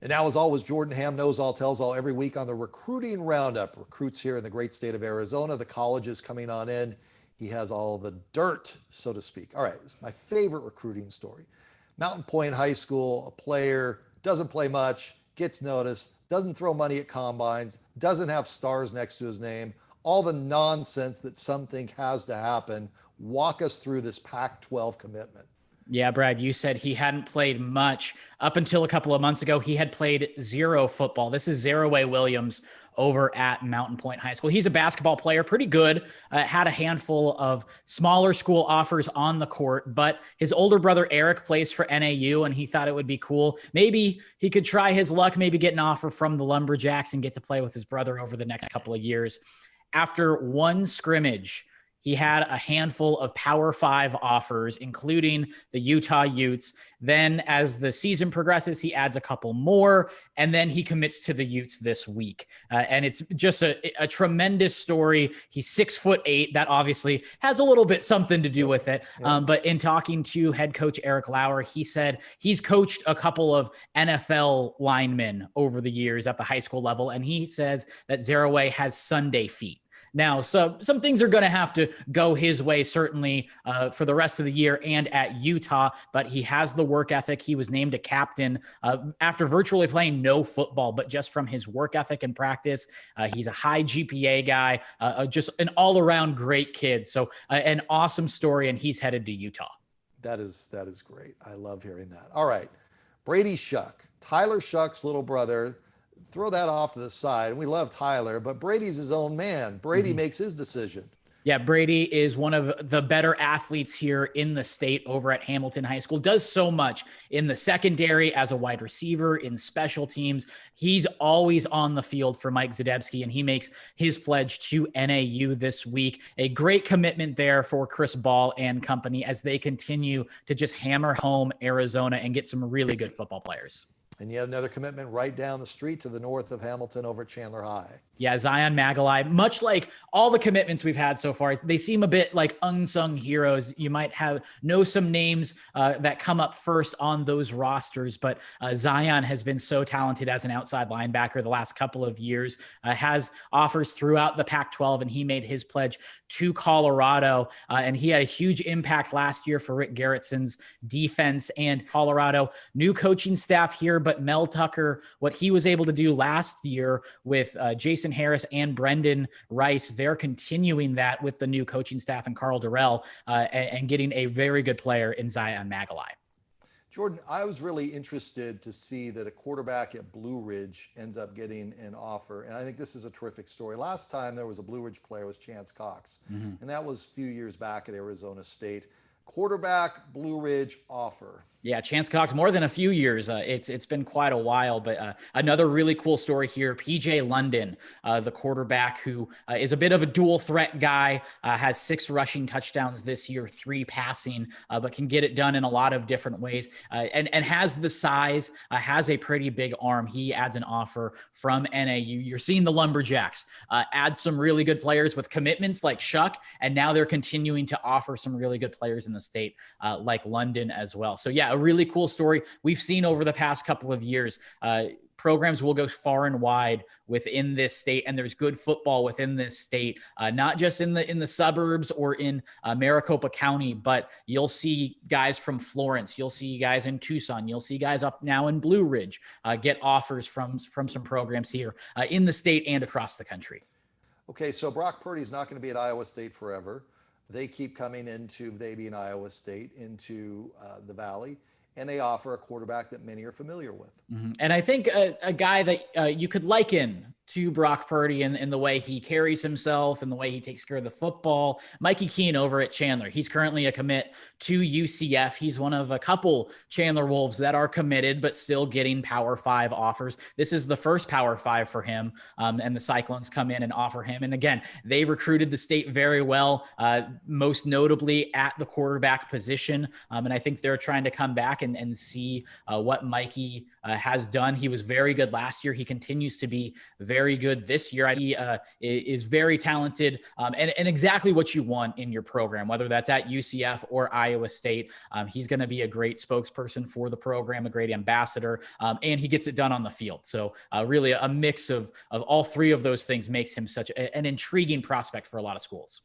And now, as always, Jordan Ham knows all, tells all every week on the recruiting roundup. Recruits here in the great state of Arizona. The college is coming on in. He has all the dirt, so to speak. All right, it's my favorite recruiting story. Mountain Point High School, a player, doesn't play much, gets noticed, doesn't throw money at combines, doesn't have stars next to his name, all the nonsense that some think has to happen. Walk us through this Pac-12 commitment. Yeah, Brad, you said he hadn't played much. Up until a couple of months ago, he had played zero football. This is Zeraway Williams over at Mountain Point High School. He's a basketball player, pretty good, had a handful of smaller school offers on the court, but his older brother Eric plays for NAU, and he thought it would be cool. Maybe he could try his luck, maybe get an offer from the Lumberjacks and get to play with his brother over the next couple of years. After one scrimmage, he had a handful of Power 5 offers, including the Utah Utes. Then as the season progresses, he adds a couple more, and then he commits to the Utes this week. And it's just a tremendous story. He's 6'8". That obviously has a little bit something to do with it. But in talking to head coach Eric Lauer, he said he's coached a couple of NFL linemen over the years at the high school level, and he says that Zeraway has Sunday feet. Now, so some things are going to have to go his way, certainly for the rest of the year and at Utah, but he has the work ethic. He was named a captain after virtually playing no football, but just from his work ethic and practice. He's a high GPA guy, just an all-around great kid. So an awesome story, and he's headed to Utah. That is great. I love hearing that. All right, Brady Shuck, Tyler Shuck's little brother. Throw that off to the side. And we love Tyler, but Brady's his own man. Brady makes his decision. Yeah, Brady is one of the better athletes here in the state over at Hamilton High School. Does so much in the secondary as a wide receiver, in special teams. He's always on the field for Mike Zadebski, and he makes his pledge to NAU this week. A great commitment there for Chris Ball and company as they continue to just hammer home Arizona and get some really good football players. And yet another commitment right down the street to the north of Hamilton over at Chandler High. Yeah, Zion Magaly, much like all the commitments we've had so far, they seem a bit like unsung heroes. You might know some names that come up first on those rosters, but Zion has been so talented as an outside linebacker the last couple of years, has offers throughout the Pac-12, and he made his pledge to Colorado, and he had a huge impact last year for Rick Garrettson's defense and Colorado. New coaching staff here, but Mel Tucker, what he was able to do last year with Jason Harris and Brendan Rice, they're continuing that with the new coaching staff and Carl Durrell and getting a very good player in Zion Magaly. Jordan, I was really interested to see that a quarterback at Blue Ridge ends up getting an offer. And I think this is a terrific story. Last time there was a Blue Ridge player was Chance Cox. And that was a few years back at Arizona State. Quarterback, Blue Ridge offer. Yeah, Chance Cox, more than a few years. It's been quite a while, but another really cool story here. PJ London, the quarterback who is a bit of a dual threat guy, has 6 rushing touchdowns this year, 3 passing, but can get it done in a lot of different ways, and has the size, has a pretty big arm. He adds an offer from NAU. You're seeing the Lumberjacks add some really good players with commitments like Shuck, and now they're continuing to offer some really good players in the state like London as well. So yeah, a really cool story we've seen over the past couple of years. Programs will go far and wide within this state, and there's good football within this state, not just in the suburbs or in Maricopa County, but you'll see guys from Florence, you'll see guys in Tucson, you'll see guys up now in Blue Ridge get offers from some programs here in the state and across the country. Okay, so Brock Purdy's not going to be at Iowa State forever. They keep coming into, they being Iowa State, into the Valley, and they offer a quarterback that many are familiar with. And I think a guy that you could liken to Brock Purdy in the way he carries himself and the way he takes care of the football. Mikey Keen over at Chandler. He's currently a commit to UCF. He's one of a couple Chandler Wolves that are committed, but still getting Power 5 offers. This is the first Power 5 for him. And the Cyclones come in and offer him. And again, they recruited the state very well, most notably at the quarterback position. And I think they're trying to come back back and see what Mikey has done. He was very good last year. He continues to be very good this year. He is very talented and exactly what you want in your program, whether that's at UCF or Iowa State. He's going to be a great spokesperson for the program, a great ambassador, and he gets it done on the field. So really a mix of all three of those things makes him such an intriguing prospect for a lot of schools.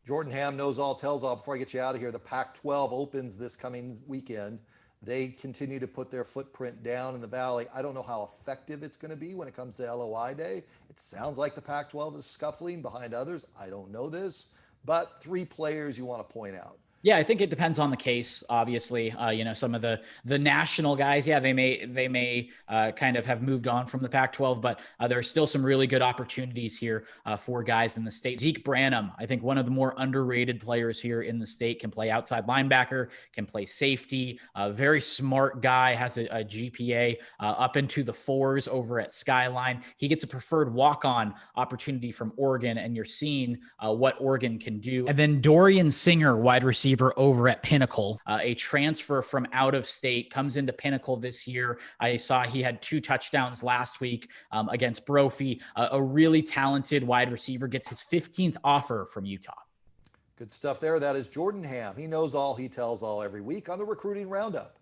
Jordan Ham knows all, tells all. Before I get you out of here, the Pac-12 opens this coming weekend. They continue to put their footprint down in the Valley. I don't know how effective it's going to be when it comes to LOI day. It sounds like the Pac-12 is scuffling behind others. I don't know this, but 3 players you want to point out. Yeah, I think it depends on the case. Obviously, some of the national guys, they may kind of have moved on from the Pac-12, but there are still some really good opportunities here for guys in the state. Zeke Branham, I think one of the more underrated players here in the state, can play outside linebacker, can play safety. Very smart guy, has a GPA up into the 4s over at Skyline. He gets a preferred walk-on opportunity from Oregon, and you're seeing what Oregon can do. And then Dorian Singer, wide receiver over at Pinnacle, a transfer from out of state, comes into Pinnacle this year. I saw he had 2 touchdowns last week against Brophy. A really talented wide receiver, gets his 15th offer from Utah. Good stuff there. That is Jordan Ham. He knows all, he tells all every week on the Recruiting Roundup.